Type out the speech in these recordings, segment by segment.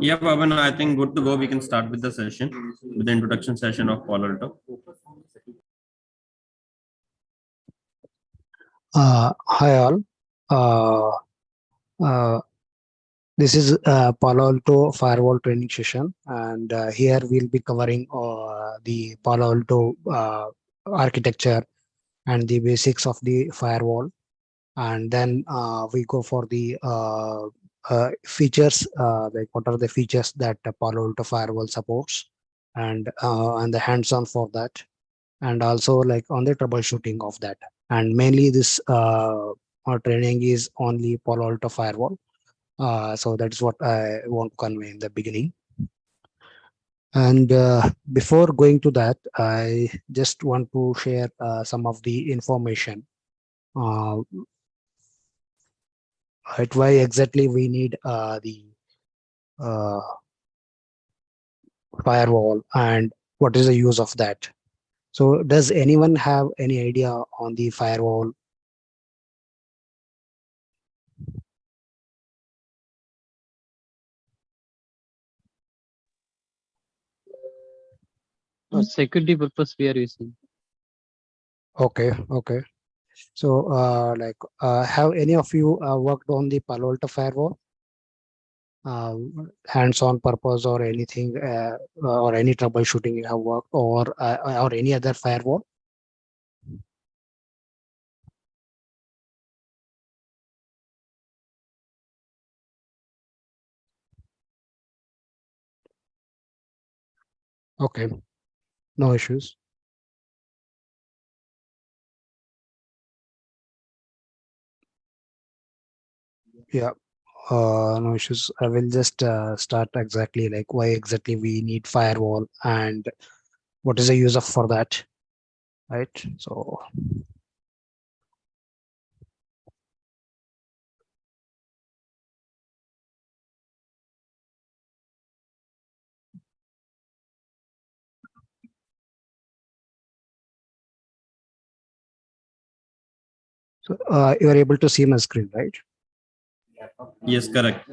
Yeah, Pavan, I think good to go. We can start with the session, with the introduction session of Palo Alto. Hi all. Uh, uh, this is Palo Alto Firewall training session, and here we'll be covering the Palo Alto architecture and the basics of the firewall, and then we go for the features, like what are the features that Palo Alto Firewall supports, and the hands-on for that, and also like on the troubleshooting of that. And mainly this our training is only Palo Alto Firewall. So that's what I want to convey in the beginning. And before going to that, I just want to share some of the information. Uh, at why exactly we need the uh, firewall and what is the use of that. So does anyone have any idea on the firewall? For security purpose, we are using. Okay, okay. So, have any of you worked on the Palo Alto firewall, uh, hands-on purpose or anything, or any troubleshooting you have worked, or any other firewall? Okay, no issues. Yeah, no issues. I will just start exactly like why exactly we need firewall and what is the use of for that, right? So, you are able to see my screen, right? Yes, correct.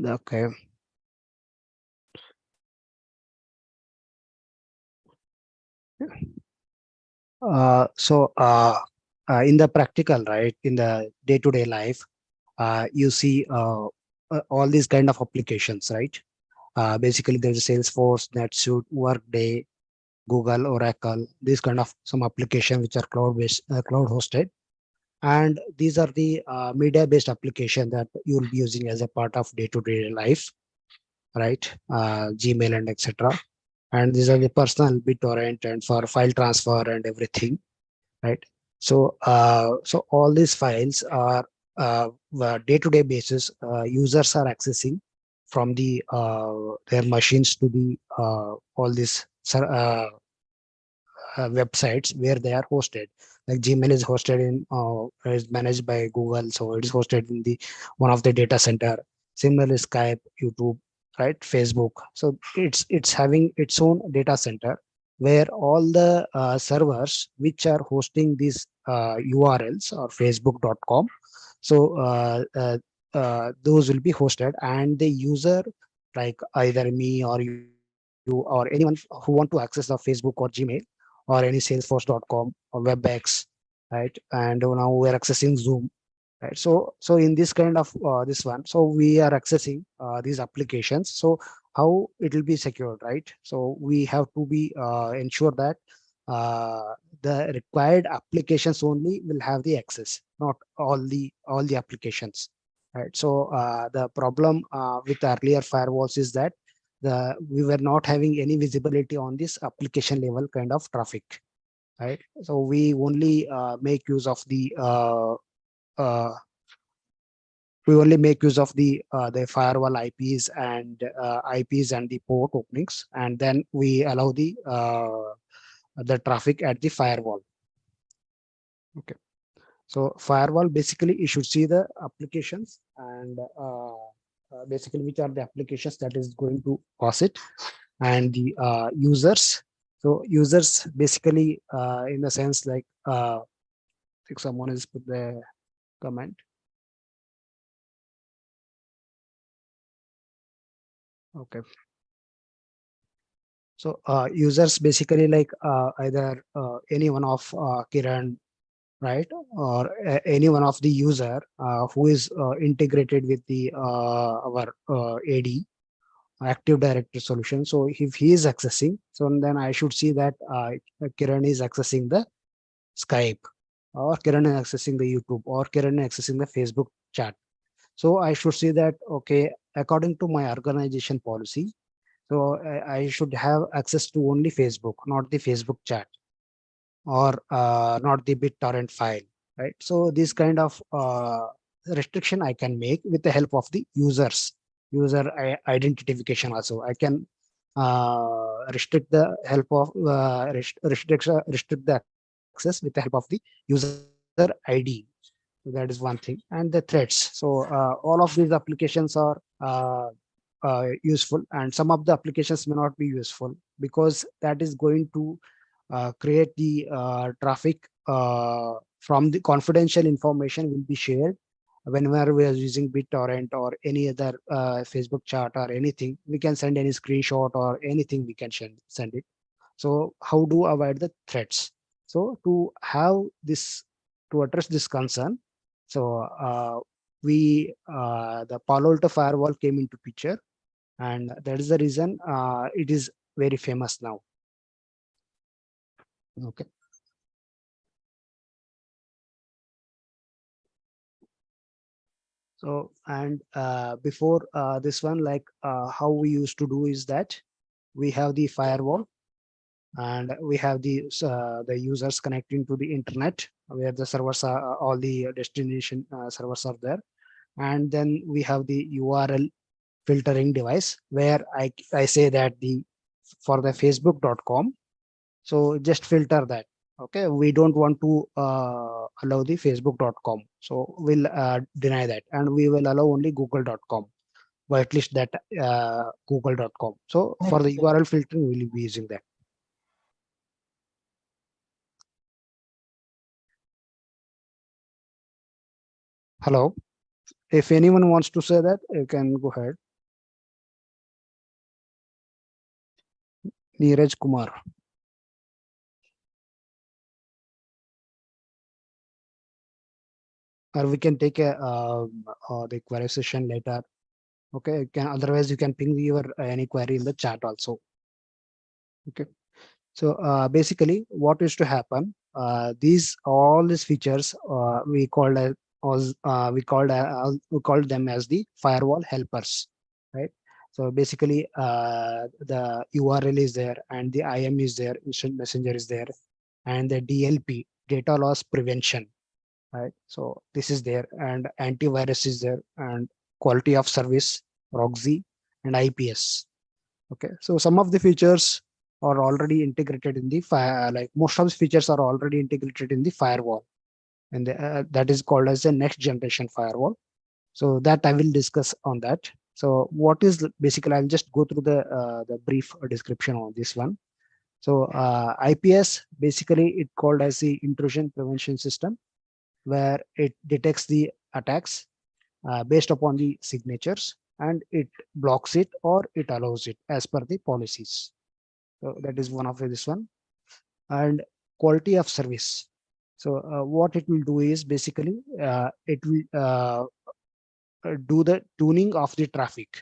Okay. In the practical, right, in the day-to-day life, you see all these kind of applications, right? Basically, there's Salesforce, NetSuite, Workday, Google, Oracle, these kind of some application which are cloud-based, cloud hosted. And these are the media-based application that you'll be using as a part of day-to-day life, right? Gmail and etc. And these are the personal BitTorrent and for file transfer and everything, right? So, so all these files are day-to-day basis. Users are accessing from the their machines to the all these websites where they are hosted. Like Gmail is hosted in is managed by Google, so it is hosted in the one of the data center. Similarly, Skype, YouTube, right, Facebook. So it's having its own data center where all the servers which are hosting these URLs or Facebook.com. So those will be hosted, and the user, like either me or you or anyone who want to access the Facebook or Gmail or any Salesforce.com or WebEx, right? And now we're accessing Zoom, right? So in this kind of this one, so we are accessing these applications. So how it will be secured, right? So we have to be ensure that the required applications only will have the access, not all the applications, right? So the problem with earlier firewalls is that we were not having any visibility on this application level kind of traffic, right? So we only make use of uh, the firewall IPs and the port openings, and then we allow the traffic at the firewall. Okay. So firewall, basically you should see the applications and basically which are the applications that is going to cause it, and the users. So users basically in the sense like I think someone has put the comment. Okay. So users basically like either any one of Kiran, right, or any one of the user who is integrated with the our AD, Active Directory solution. So if he is accessing, so then I should see that Kiran is accessing the Skype, or Kiran is accessing the YouTube, or Kiran is accessing the Facebook chat. So I should see that, okay, according to my organization policy, so I should have access to only Facebook, not the Facebook chat, or not the BitTorrent file, right? So this kind of restriction I can make with the help of the user identification. Also, I can restrict the help of restrict the access with the help of the user ID. So that is one thing. And the threads. So all of these applications are useful, and some of the applications may not be useful, because that is going to create the traffic from the confidential information will be shared whenever we are using BitTorrent or any other Facebook chat or anything. We can send any screenshot or anything, we can send it. So how do avoid the threats? So to have this, to address this concern, so the Palo Alto Firewall came into picture, and that is the reason it is very famous now. Okay. So, and before this one, like how we used to do is that we have the firewall, and we have the users connecting to the internet, where the servers are, all the destination servers are there. And then we have the URL filtering device, where I say that for the facebook.com, so just filter that. Okay, we don't want to allow the facebook.com, so we'll deny that, and we will allow only google.com, whitelist that google.com. So for the URL filtering, we'll be using that. Hello, if anyone wants to say that, you can go ahead. Neeraj Kumar. Or we can take a the query session later. Okay, you can, otherwise you can ping your any query in the chat also. Okay. So basically, what is to happen? All these features we called we called them as the firewall helpers, right? So basically, the URL is there, and the IM is there, instant messenger is there, and the DLP, data loss prevention, right? So this is there, and antivirus is there, and quality of service, proxy, and IPS. Okay, so some of the features are already integrated in the like most of the features are already integrated in the firewall, and that is called as the next generation firewall. So that I will discuss on that. So what is basically, I'll just go through the brief description on this one. So IPS, basically it called as the intrusion prevention system, where it detects the attacks based upon the signatures, and it blocks it or it allows it as per the policies. So that is one of this one. And quality of service. So what it will do is basically it will do the tuning of the traffic,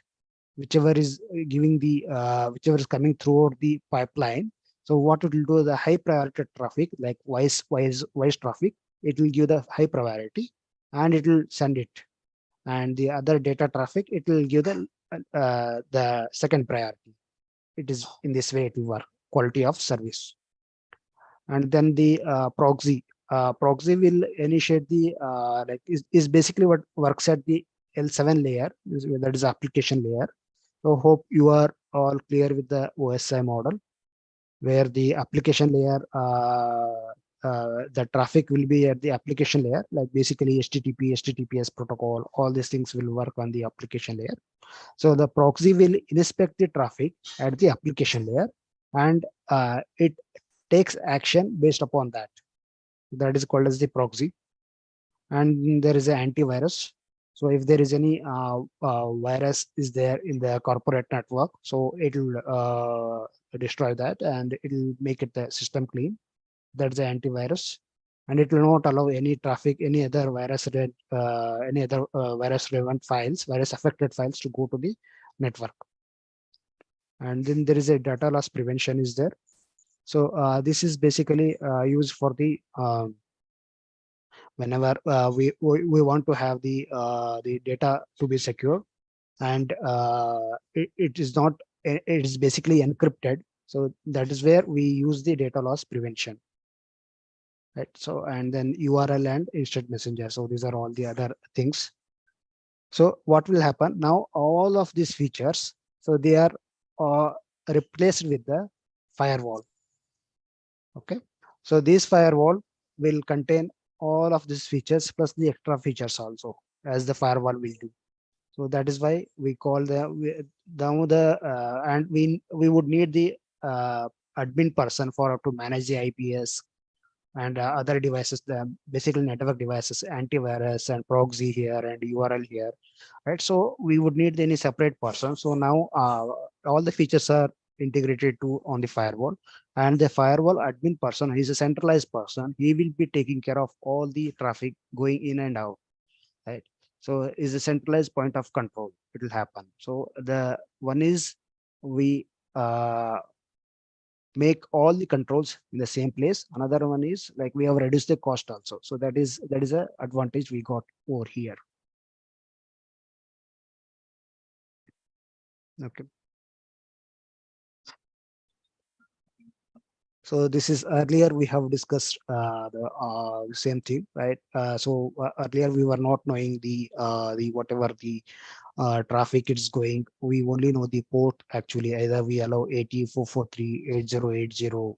whichever is giving the whichever is coming throughout the pipeline. So what it will do, the high priority traffic, like voice traffic, it will give the high priority and it will send it. And the other data traffic, it will give the second priority. It is in this way it will work, quality of service. And then the proxy. Proxy will initiate the like is basically what works at the L7 layer, that is application layer. So hope you are all clear with the OSI model, where the application layer, the traffic will be at the application layer, like basically HTTP, HTTPS protocol, all these things will work on the application layer. So the proxy will inspect the traffic at the application layer, and it takes action based upon that. That is called as the proxy. And there is an antivirus. So if there is any virus is there in the corporate network, so it will destroy that and it will make it the system clean. That's the antivirus, and it will not allow any traffic, any other virus virus relevant files, virus affected files to go to the network. And then there is a data loss prevention is there. So this is basically used for the whenever we want to have the data to be secure, and it is not, it is basically encrypted. So that is where we use the data loss prevention, right? So and then URL and instant messenger. So these are all the other things. So what will happen now? All of these features, so they are replaced with the firewall. Okay, so this firewall will contain all of these features plus the extra features also, as the firewall will do. So that is why we call and we would need the admin person for to manage the IPS and other devices, the basically network devices, antivirus and proxy here and URL here, right? So we would need any separate person. So now all the features are integrated to on the firewall, and the firewall admin person is a centralized person. He will be taking care of all the traffic going in and out, right? So is a centralized point of control. It will happen. So the one is we make all the controls in the same place. Another one is like we have reduced the cost also. So that is a advantage we got over here. Okay. So this is earlier we have discussed the same thing, right? So earlier we were not knowing the whatever the traffic is going. We only know the port actually. Either we allow 80.443, 80.80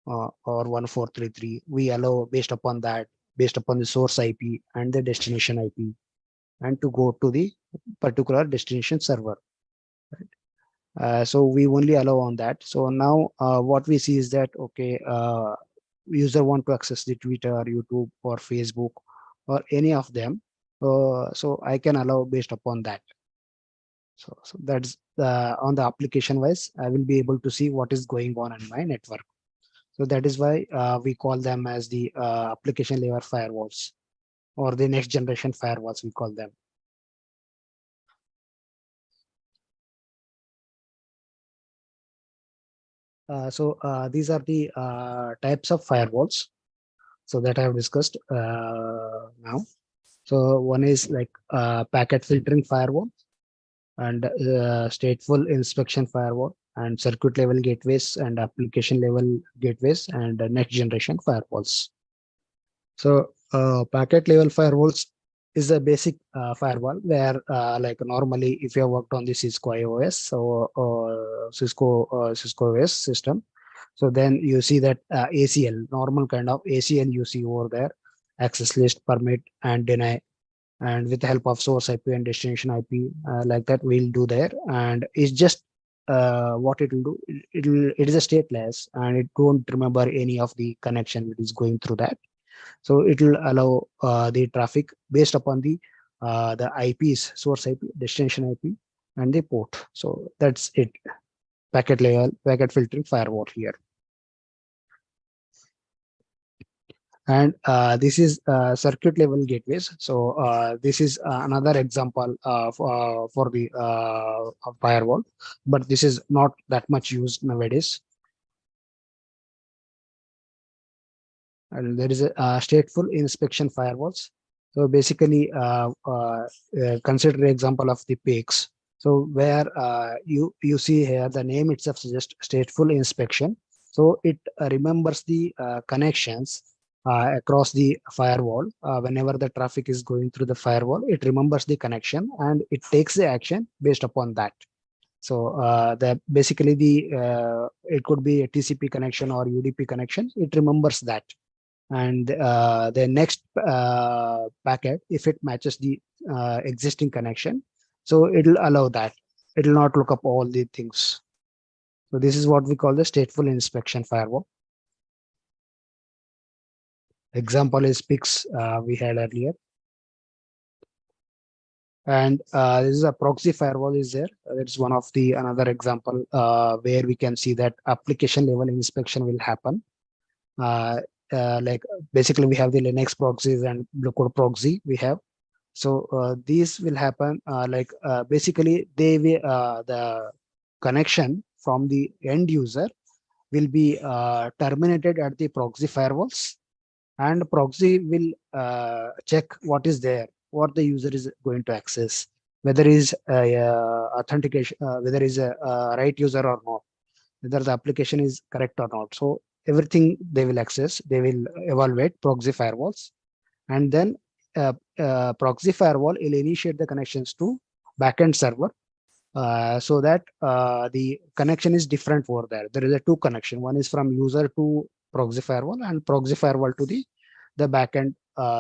or 1433. We allow based upon that, based upon the source IP and the destination IP, and to go to the particular destination server. So we only allow on that. So now what we see is that, okay, user want to access the Twitter, YouTube, or Facebook, or any of them. So I can allow based upon that. So that's on the application wise, I will be able to see what is going on in my network. So that is why we call them as the application layer firewalls, or the next generation firewalls, we call them. So these are the types of firewalls, so that I have discussed now. So one is like packet filtering firewall, and stateful inspection firewall, and circuit level gateways, and application level gateways, and next generation firewalls. So packet level firewalls is a basic firewall where like normally if you have worked on the Cisco IOS, so Cisco OS system, so then you see that ACL, normal kind of ACL you see over there, access list, permit and deny, and with the help of source IP and destination IP, like that we'll do there. And it's just what it will do, it is a stateless, and it don't remember any of the connection that is going through that. So it will allow the traffic based upon the IPs, source IP, destination IP, and the port. So that's it. Packet level, packet filtering firewall here. And this is circuit level gateways. So this is another example for the firewall, but this is not that much used nowadays. And there is a stateful inspection firewalls. So basically, consider example of the peaks. So where you see here, the name itself suggests stateful inspection. So it remembers the connections across the firewall. Whenever the traffic is going through the firewall, it remembers the connection and it takes the action based upon that. So basically it could be a TCP connection or UDP connection. It remembers that, and the next packet, if it matches the existing connection, so it will allow that. It will not look up all the things. So this is what we call the stateful inspection firewall. Example is PIX we had earlier. And this is a proxy firewall is there. That's one of the another example where we can see that application level inspection will happen. Like basically we have the Linux proxies and blue code proxy we have. So these will happen basically they will the connection from the end user will be terminated at the proxy firewalls, and proxy will check what is there, what the user is going to access, whether is authentication, whether is a right user or not, whether the application is correct or not. So everything they will access, they will evaluate proxy firewalls, and then proxy firewall will initiate the connections to backend server, so that the connection is different over there. There is a two connection. One is from user to proxy firewall and proxy firewall to the backend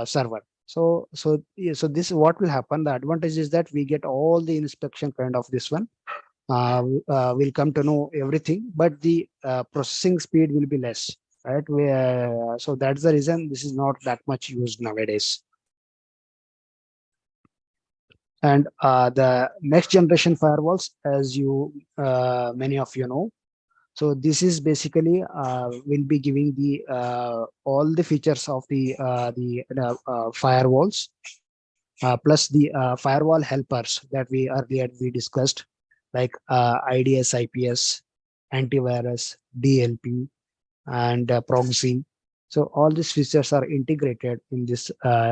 server. So this what will happen. The advantage is that we get all the inspection kind of this one. We'll come to know everything, but the processing speed will be less, right? So that's the reason this is not that much used nowadays. And the next generation firewalls, as you many of you know, so this is basically will be giving the all the features of the firewalls, plus the firewall helpers that we earlier we discussed, like IDS, IPS, antivirus, DLP, and proxy. So all these features are integrated in this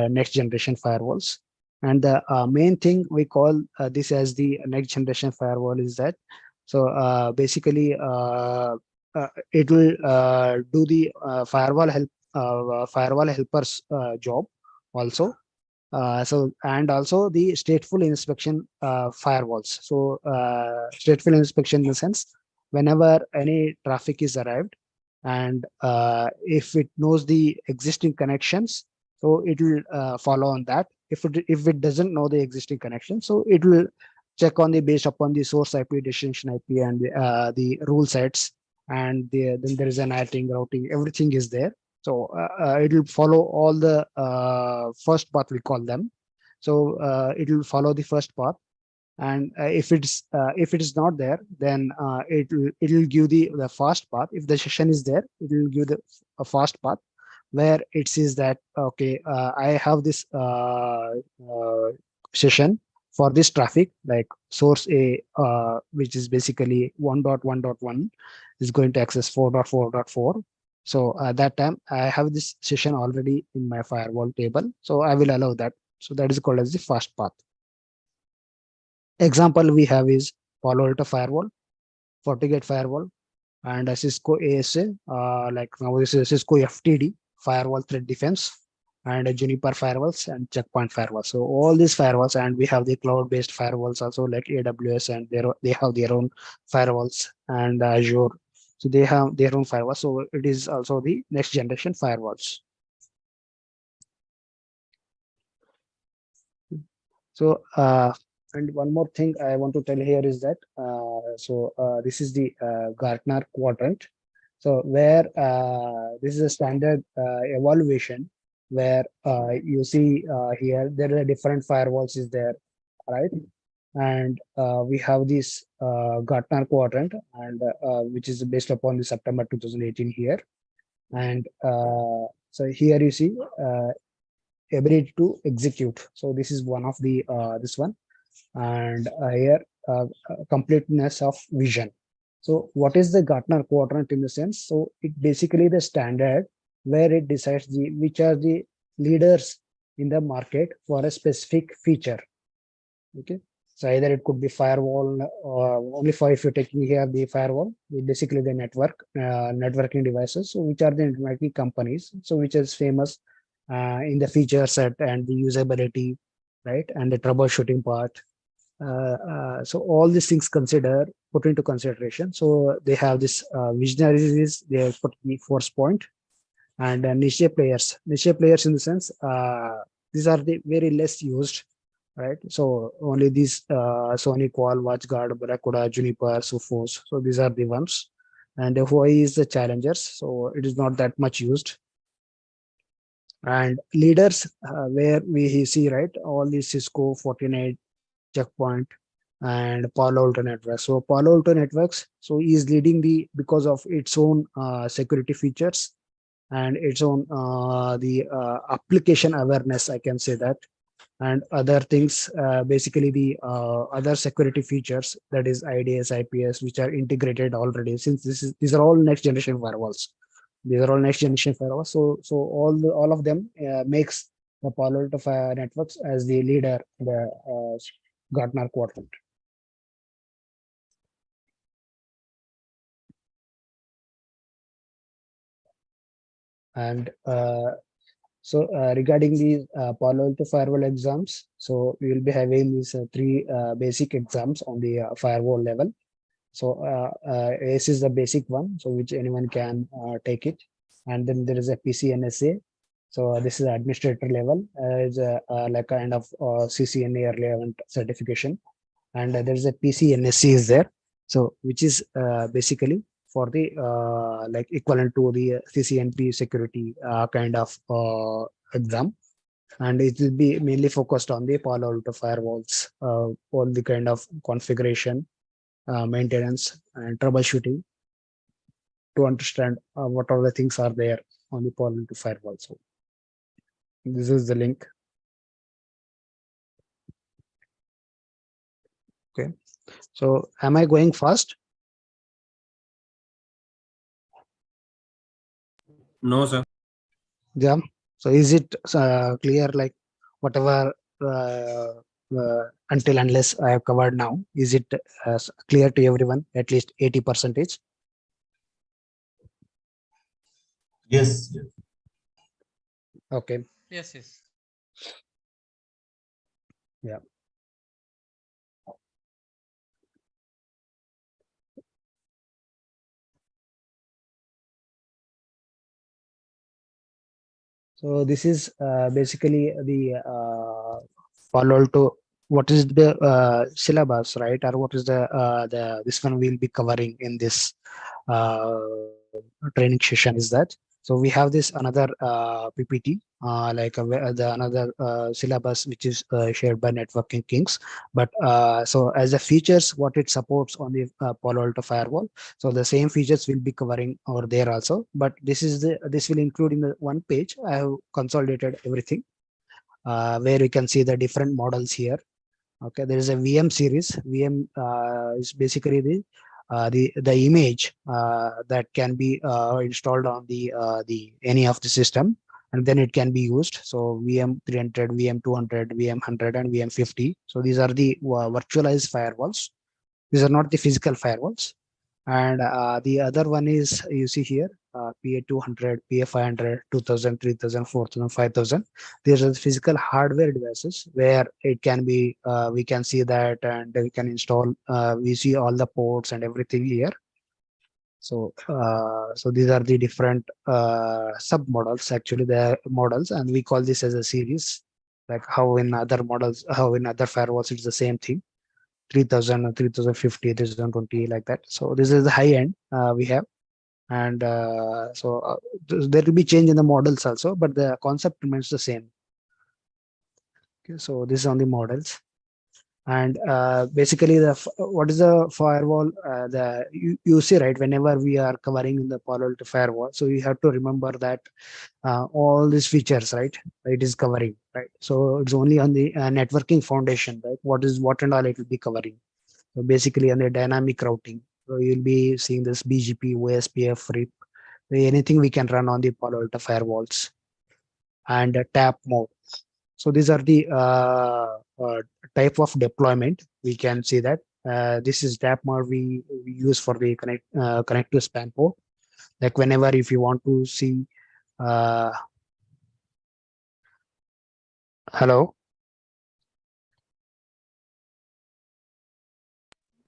next generation firewalls. And the main thing we call this as the next generation firewall is that, so basically it will do the firewall helpers job also. So and also the stateful inspection firewalls. So stateful inspection in the sense, whenever any traffic is arrived, and if it knows the existing connections, so it will follow on that. If it doesn't know the existing connection, so it will check on the based upon the source IP, destination IP, and the rule sets, and then there is an routing, everything is there. So it will follow all the first path, we call them. So it will follow the first path, and if it is not there, then it will give the fast path. If the session is there, it will give the a fast path, where it says that okay, I have this session for this traffic, like source A, which is basically 1.1.1 is going to access 4.4.4. So at that time I have this session already in my firewall table, so I will allow that. So that is called as the fast path. Example we have is Palo Alto Firewall, FortiGate Firewall, and a Cisco ASA, like now this is Cisco FTD, Firewall Threat Defense, and a Juniper Firewalls and Checkpoint Firewalls. So all these firewalls, and we have the cloud-based firewalls also, like AWS, and they have their own firewalls, and Azure. So they have their own firewalls. So it is also the next generation firewalls. So and one more thing I want to tell here is that this is the Gartner quadrant. So where this is a standard evaluation, where you see here there are different firewalls is there, right? And we have this Gartner quadrant, and which is based upon the September 2018 here. And so here you see ability to execute. So this is one of the this one, and here completeness of vision. So what is the Gartner quadrant in the sense? So it basically the standard where it decides which are the leaders in the market for a specific feature. Okay, so either it could be firewall, only for if you're taking here the firewall, basically the networking devices. So which are the networking companies? So which is famous in the feature set and the usability, right, and the troubleshooting part. So all these things put into consideration. So they have this visionaries, they have put the first point, and niche players in the sense these are the very less used, right? So only these Sony, Qual, WatchGuard, Barracuda, Juniper, Sophos. So these are the ones, and Huawei is the challengers. So it is not that much used. And leaders, where we see, right, all these Cisco, Fortinet, Checkpoint, and Palo Alto Networks. So Palo Alto Networks, so is leading because of its own security features and its own the application awareness, I can say that, and other things, basically the other security features, that is IDS, IPS, which are integrated already, since these are all next generation firewalls. These are all next generation firewalls. So all of them makes the Palo Alto Networks as the leader in the Gartner quadrant. And regarding the Palo Alto firewall exams, so we will be having these three basic exams on the firewall level. So ACE is the basic one, so which anyone can take it. And then there is a PCNSA. So this is administrator level, is like kind of CCNA relevant certification. And there is a PCNSC is there. So which is basically for the like equivalent to the CCNP security kind of exam. And it will be mainly focused on the Palo Alto firewalls, all the kind of configuration, maintenance, and troubleshooting to understand what all the things are there on the Palo Alto firewall. So this is the link. Okay. So am I going fast? No, sir. Yeah. So is it clear, like whatever until unless I have covered now, is it clear to everyone, at least 80%? Yes. Okay. Yes, yes. Yeah. So this is basically the Palo Alto. What is the syllabus, right? Or what is the this one we'll be covering in this uh, training session is that. So we have this another PPT, like the another syllabus which is shared by Networking Kings. But so as the features, what it supports on the Palo Alto firewall. So the same features will be covering over there also. But this will include in the one page. I have consolidated everything where you can see the different models here. Okay, there is a VM series. VM is basically the image that can be installed on the any of the system, and then it can be used. So VM 300, VM 200, VM 100, and VM 50. So these are the virtualized firewalls. These are not the physical firewalls. And the other one is, you see here, PA 200, PA 500, 2000, 3000, 4000, 5000. These are the physical hardware devices where it can be, we can see that, and we can install, we see all the ports and everything here. So, so these are the different sub models, actually the models, and we call this as a series, like how in other models, how in other firewalls, it's the same thing. 3000, 3050, 3020, like that. So this is the high end we have. And there will be change in the models also, but the concept remains the same. Okay, so this is on the models. And basically what is the firewall, you see, right, whenever we are covering in the Palo Alto firewall, so you have to remember that all these features, right, it is covering, right? So it's only on the networking foundation, right? What and all it will be covering. So basically on the dynamic routing, so you'll be seeing this BGP, OSPF, RIP, anything we can run on the Palo Alto firewalls, and tap mode. So these are the type of deployment. We can see that this is tap mode we use for the connect to span port. Like whenever if you want to see, hello.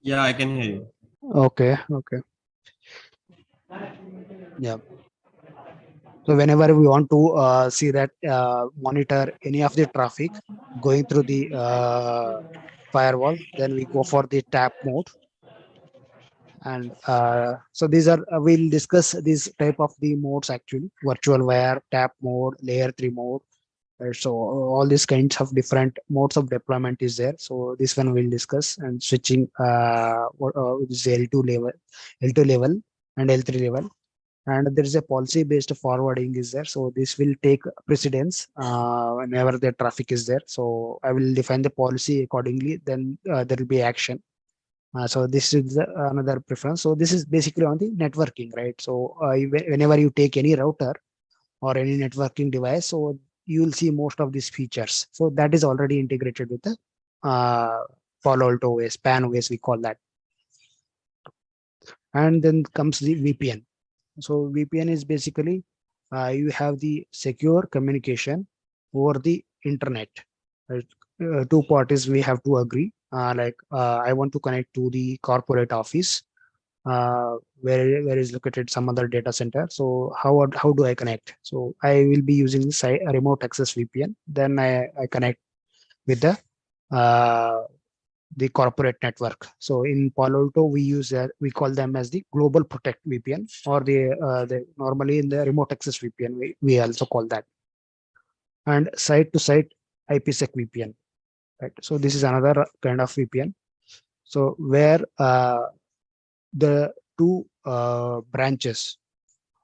Yeah, I can hear you. Okay. Yeah. So whenever we want to see that, monitor any of the traffic going through the firewall, then we go for the tap mode. And so these are, we'll discuss this type of the modes actually: virtual wire, tap mode, layer 3 mode, Right? So all these kinds of different modes of deployment is there. So this one we'll discuss, and switching is L2 level, L2 level and L3 level. And there is a policy based forwarding is there. So this will take precedence whenever the traffic is there. So I will define the policy accordingly, then there will be action. So this is another preference. So this is basically on the networking, right? So whenever you take any router or any networking device, so you will see most of these features. So that is already integrated with the Palo Alto OS, PAN OS, we call that. And then comes the VPN. So VPN is basically you have the secure communication over the internet. Right? Two parties we have to agree. I want to connect to the corporate office where is located some other data center. So how do I connect? So I will be using this remote access VPN. Then I connect with the corporate network. So in Palo Alto, we use we call them as the global protect VPN, or the normally in the remote access VPN we also call that. And site to site IPsec VPN. Right. So this is another kind of VPN. So where the two branches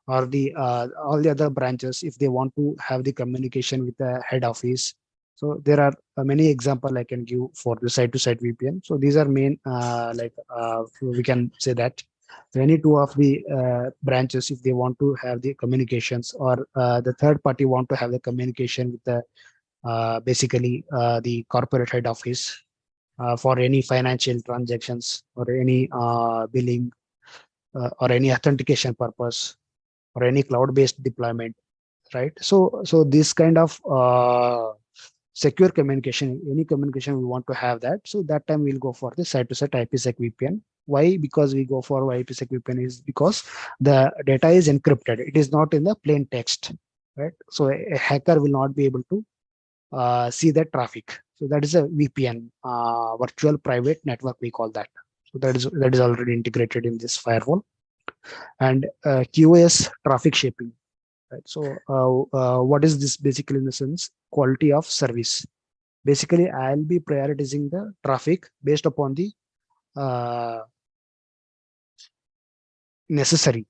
or the all the other branches, if they want to have the communication with the head office. So there are many examples I can give for the site to site VPN. So these are main we can say that any two of the branches, if they want to have the communications, or the third party want to have the communication with the basically the corporate head office for any financial transactions or any billing or any authentication purpose or any cloud-based deployment, right? So this kind of secure communication, any communication we want to have that. So that time we'll go for the site-to-site IPsec VPN. Why? Because we go for IPsec VPN is because the data is encrypted. It is not in the plain text, right? So a hacker will not be able to see that traffic. So that is a VPN, virtual private network, we call that. So that is already integrated in this firewall. And QoS traffic shaping. Right. So what is this basically in the sense? Quality of service. Basically, I'll be prioritizing the traffic based upon the necessary,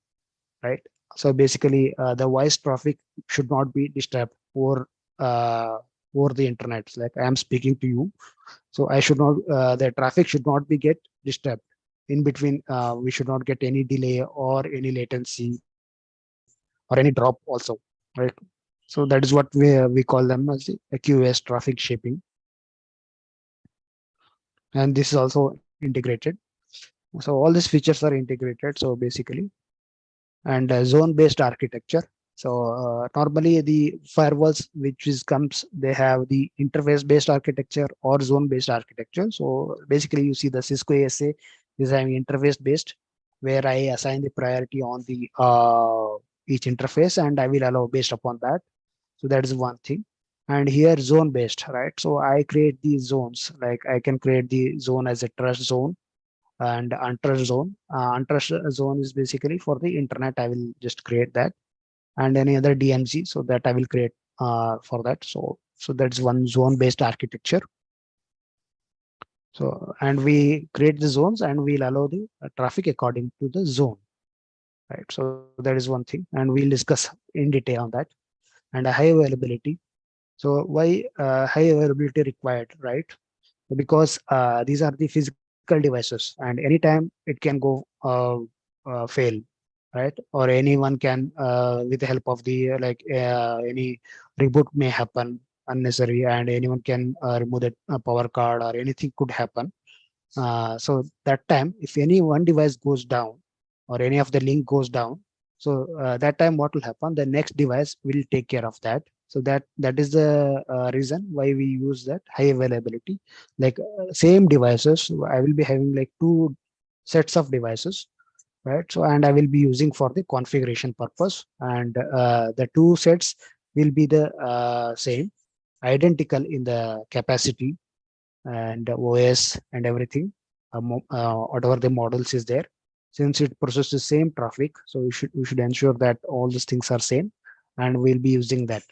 right? So basically, the voice traffic should not be disturbed over the internet. Like I am speaking to you, so I should not the traffic should not be get disturbed in between. We should not get any delay or any latency or any drop also, right? So that is what we call them as the QoS traffic shaping, and this is also integrated. So all these features are integrated. So basically, and zone-based architecture. So normally the firewalls they have the interface-based architecture or zone-based architecture. So basically, you see the Cisco ASA is having interface-based, where I assign the priority on the each interface, and I will allow based upon that. So that is one thing. And here zone-based, right? So I create these zones. Like I can create the zone as a trust zone and untrust zone. Untrust zone is basically for the internet. I will just create that, and any other DMZ, so that I will create for that. So that's one zone-based architecture. So and we create the zones and we'll allow the traffic according to the zone, right? So that is one thing, and we'll discuss in detail on that. And a high availability. So why high availability required, right? Because these are the physical devices, and anytime it can go fail, right? Or anyone can with the help of the any reboot may happen unnecessary, and anyone can remove the power card or anything could happen. So that time, if any one device goes down or any of the link goes down, so that time what will happen? The next device will take care of that. So that is the reason why we use that high availability. Like same devices, I will be having like two sets of devices, right? So and I will be using for the configuration purpose, and the two sets will be the same, identical in the capacity and OS and everything, whatever the models is there. Since it processes the same traffic, so we should ensure that all these things are same, and we'll be using that.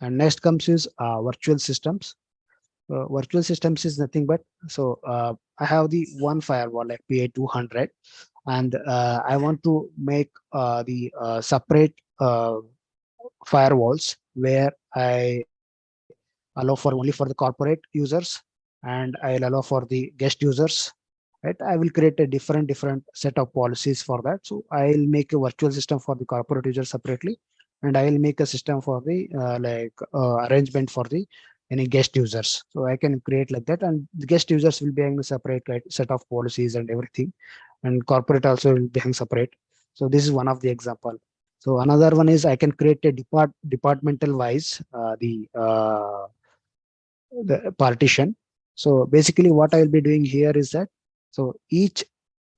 And next comes is virtual systems. Virtual systems is nothing but, so I have the one firewall like PA200, and I want to make the separate firewalls where I allow for only for the corporate users, and I'll allow for the guest users. Right, I will create a different set of policies for that. So I'll make a virtual system for the corporate users separately, and I will make a system for the arrangement for the any guest users. So I can create like that, and the guest users will be having a separate set of policies and everything, and corporate also will be having separate. So this is one of the example. So another one is I can create a departmental wise the partition. So basically what I will be doing here is that, so each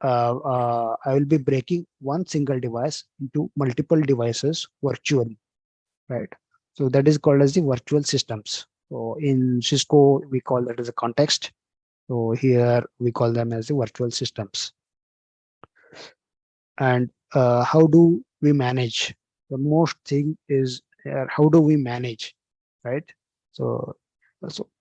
I will be breaking one single device into multiple devices virtually, right? So that is called as the virtual systems. So in Cisco, we call that as a context. So here we call them as the virtual systems. And how do we manage? The most thing is how do we manage, right? So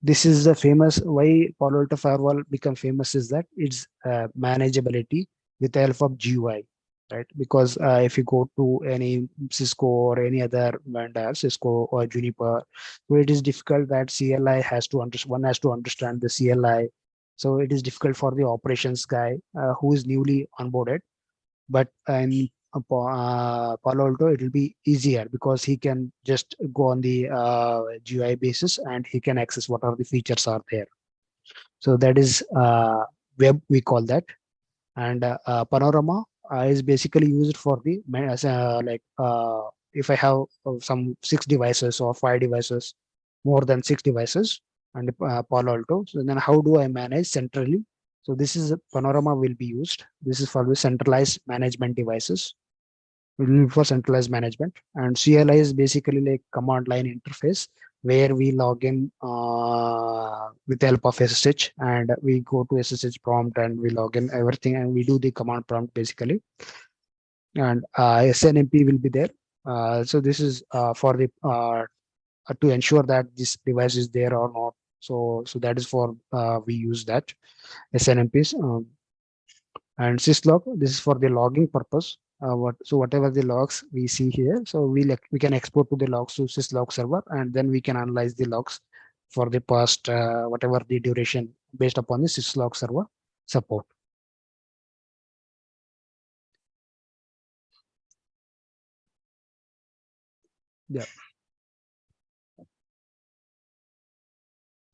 this is the famous why Palo Alto Firewall become famous is that it's manageability with the help of GUI, right? Because if you go to any Cisco or any other vendor, Cisco or Juniper, so it is difficult that CLI has to one has to understand the CLI. So it is difficult for the operations guy who is newly onboarded. But in Palo Alto, it will be easier because he can just go on the GUI basis and he can access what are the features are there. So that is web, we call that. And Panorama is basically used for the if I have some 6 devices or 5 devices, more than 6 devices, and Palo Alto. So then how do I manage centrally? So this is Panorama will be used. This is for the centralized management devices. For centralized management, and CLI is basically like command line interface where we log in with the help of SSH, and we go to SSH prompt and we log in everything and we do the command prompt basically. And SNMP will be there. So this is for the to ensure that this device is there or not. So that is for we use that SNMPs. And syslog, this is for the logging purpose. So whatever the logs we see here, so we can export to the logs to syslog server, and then we can analyze the logs for the past whatever the duration based upon the syslog server support. Yeah.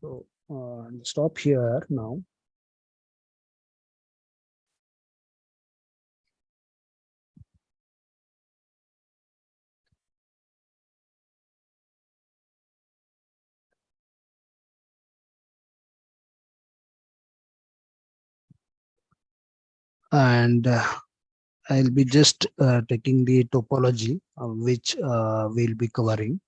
So stop here now. And I'll be just taking the topology which we'll be covering.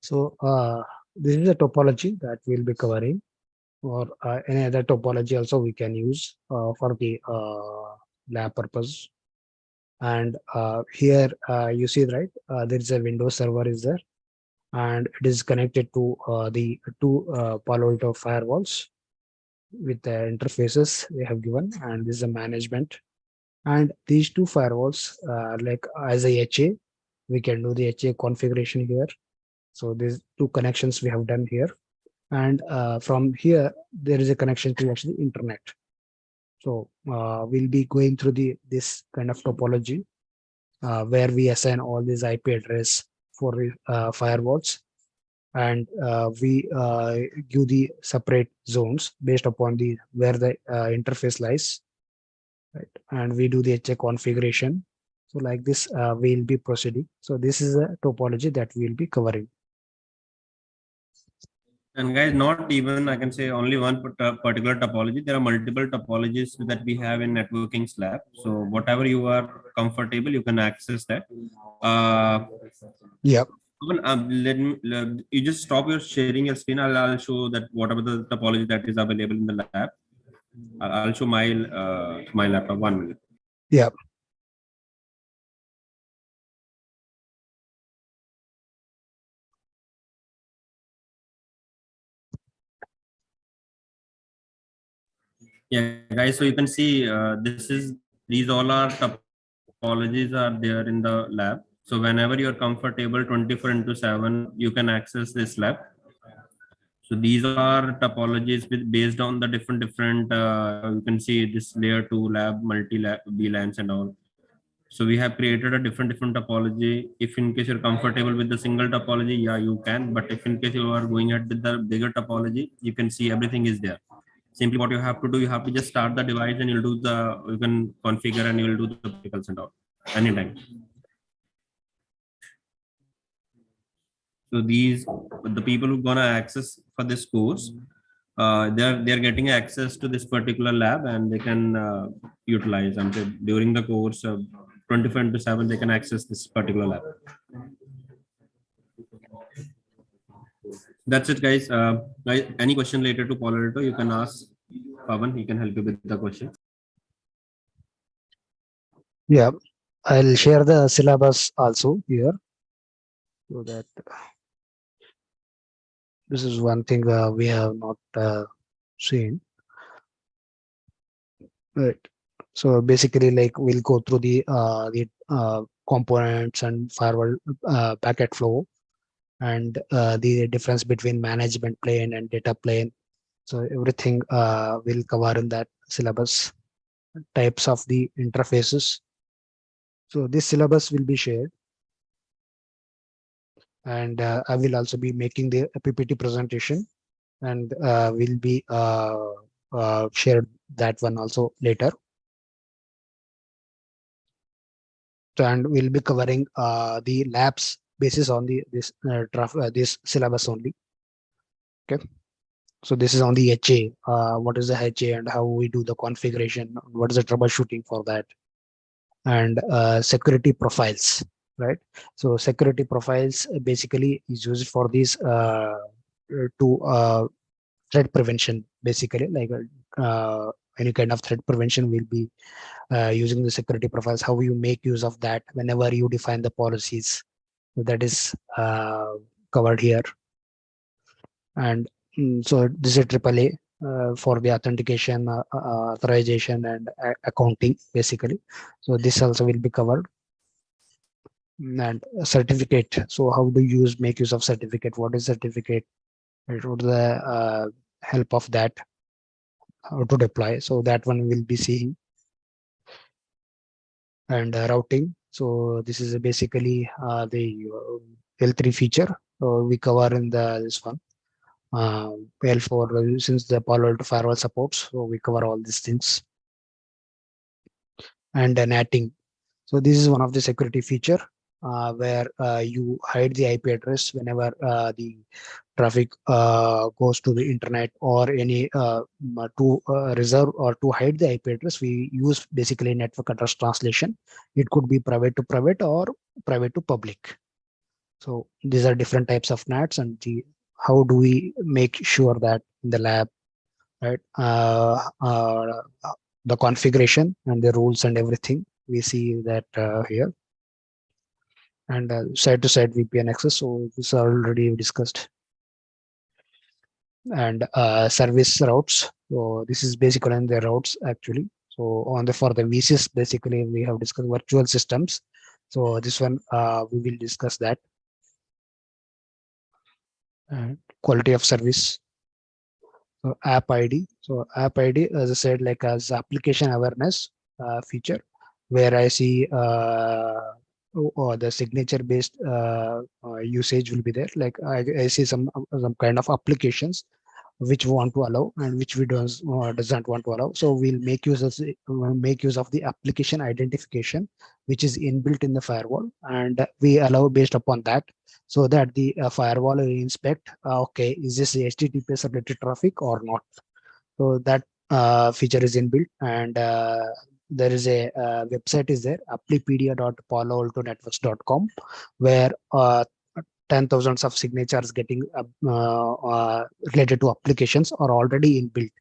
So this is a topology that we'll be covering, or any other topology also we can use for the lab purpose. And here you see, right, there is a Windows server is there, and it is connected to the two Palo Alto firewalls with the interfaces they have given, and this is a management. And these two firewalls like as a HA, we can do the HA configuration here. So these two connections we have done here. And from here, there is a connection to actually internet. So we'll be going through this kind of topology where we assign all these IP address for the firewalls. and we give the separate zones based upon the where the interface lies, right? And we do the HA configuration. So like this, we'll be proceeding. So this is a topology that we'll be covering. And guys, not even I can say only one particular topology. There are multiple topologies that we have in networking slab. So whatever you are comfortable, you can access that. Yeah. You just stop your sharing your screen. I'll show that whatever the topology that is available in the lab. I'll show my laptop 1 minute. Yeah. Yeah, guys. So you can see these all are topologies are there in the lab. So whenever you're comfortable 24/7, you can access this lab. So these are topologies based on the different you can see this layer 2 lab, multi-lab, VLANs and all. So we have created a different topology. If in case you're comfortable with the single topology, yeah, you can. But if in case you are going ahead with the bigger topology, you can see everything is there. Simply what you have to do, you have to just start the device and you can configure and you'll do the practicals and all anytime. So the people who gonna access for this course, they're getting access to this particular lab and they can utilize and during the course 24/7 they can access this particular lab. That's it, guys. Any question related to Palo Alto, you can ask Pavan. He can help you with the question. Yeah, I'll share the syllabus also here, so that this is one thing we have not seen. Right. So basically, like we'll go through the components and firewall packet flow, and the difference between management plane and data plane. So everything will cover in that syllabus. Types of the interfaces. So this syllabus will be shared, and I will also be making the PPT presentation, and will be shared that one also later. And we'll be covering the labs basis on this syllabus only. Okay. So this is on the HA. What is the HA and how we do the configuration? What is the troubleshooting for that? And security profiles, right? So security profiles basically is used for these to threat prevention, basically, like any kind of threat prevention will be using the security profiles. How you make use of that whenever you define the policies, that is covered here. And so this is AAA for the authentication, authorization, and accounting, basically. So this also will be covered. And certificate. So how do you make use of certificate? What is certificate? What is the help of that? How to deploy? So that one will be seeing. And routing. So this is basically the L3 feature. So we cover in this one. L4, since the Palo Alto Firewall supports, so we cover all these things. And NATing. So this is one of the security feature where you hide the IP address whenever the traffic goes to the internet, or any to reserve or to hide the IP address. We use basically network address translation. It could be private to private or private to public. So these are different types of NATs, and how do we make sure that in the lab, right? The configuration and the rules and everything, we see that here. And side-to-side VPN access. So this are already discussed. And service routes. So this is basically on the routes actually. So for the VCs, basically we have discussed virtual systems. So this one we will discuss that. And quality of service. So app ID. So app ID, as I said, like as application awareness feature, where I see or the signature based usage will be there. Like I see some kind of applications which we want to allow and which we doesn't want to allow. So we'll make use of the application identification which is inbuilt in the firewall, and we allow based upon that, so that the firewall will inspect, okay, is this HTTPS related traffic or not. So that feature is inbuilt, and there is a website is there, applipedia.paloaltonetworks.com, where 10,000s of signatures getting related to applications are already inbuilt,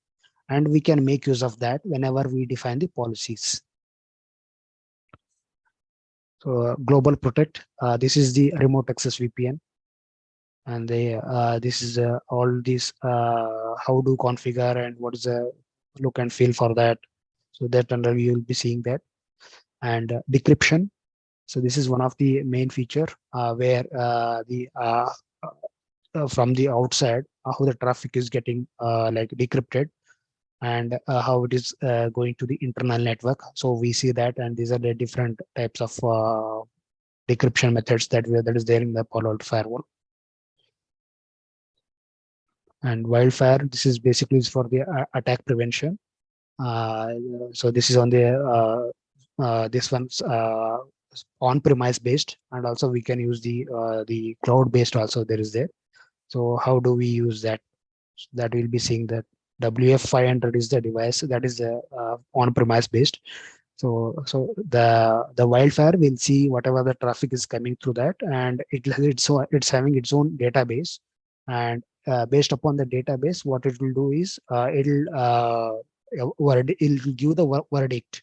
and we can make use of that whenever we define the policies. So global protect, this is the remote access VPN, and this is all these how to configure and what is the look and feel for that. So that under you will be seeing that. And decryption. So this is one of the main feature where from the outside how the traffic is getting like decrypted, and how it is going to the internal network. So we see that, and these are the different types of decryption methods that is there in the Palo Alto Firewall. And wildfire, this is basically for the attack prevention. So this is on the this one's on-premise based, and also we can use the cloud-based also there is there. So how do we use that? That we'll be seeing that WF500 is the device that is on-premise based. So the wildfire will see whatever the traffic is coming through that, and it's having its own database, and based upon the database, what it will do is it'll give the verdict,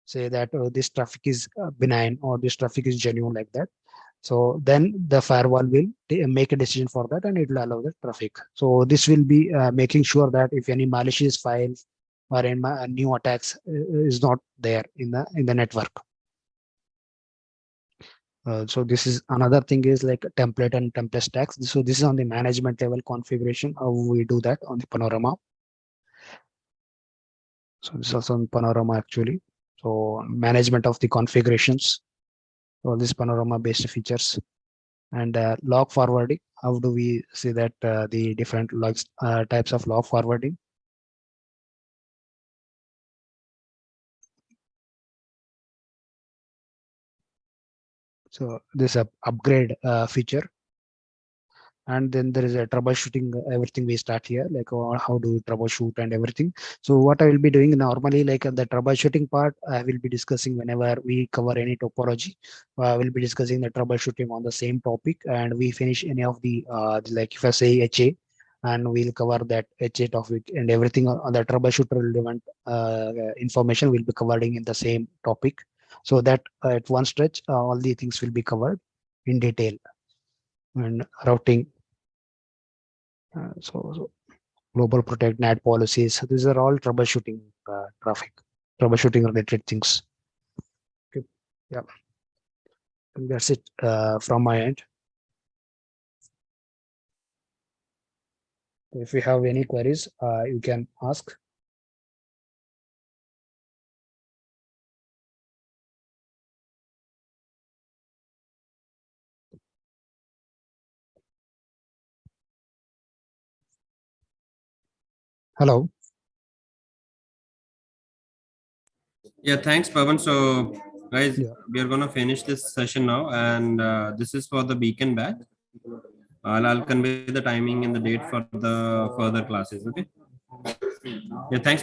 say that this traffic is benign or this traffic is genuine, like that. So then the firewall will make a decision for that, and it will allow the traffic. So this will be making sure that if any malicious files or any new attacks is not there in the network. So this is another thing is like template and template stacks. So this is on the management level configuration, how we do that on the Panorama. So this is also on Panorama actually. So management of the configurations, all these Panorama based features. And log forwarding, how do we see that the different logs types of log forwarding. So this upgrade feature. And then there is a troubleshooting, everything we start here, like how do we troubleshoot and everything. So what I will be doing normally, like the troubleshooting part, I will be discussing whenever we cover any topology. We'll be discussing the troubleshooting on the same topic, and we finish any of the like if I say HA, and we'll cover that HA topic, and everything on the troubleshooter relevant information will be covering in the same topic, so that at one stretch all the things will be covered in detail. And routing, so global protect, NAT policies, these are all troubleshooting troubleshooting related things. Okay. Yeah, and that's it from my end. If you have any queries, you can ask. Hello. Yeah, thanks, Pavan. So, guys, Yeah. we are gonna finish this session now, and this is for the beacon batch. I'll convey the timing and the date for the further classes. Okay. Yeah, thanks.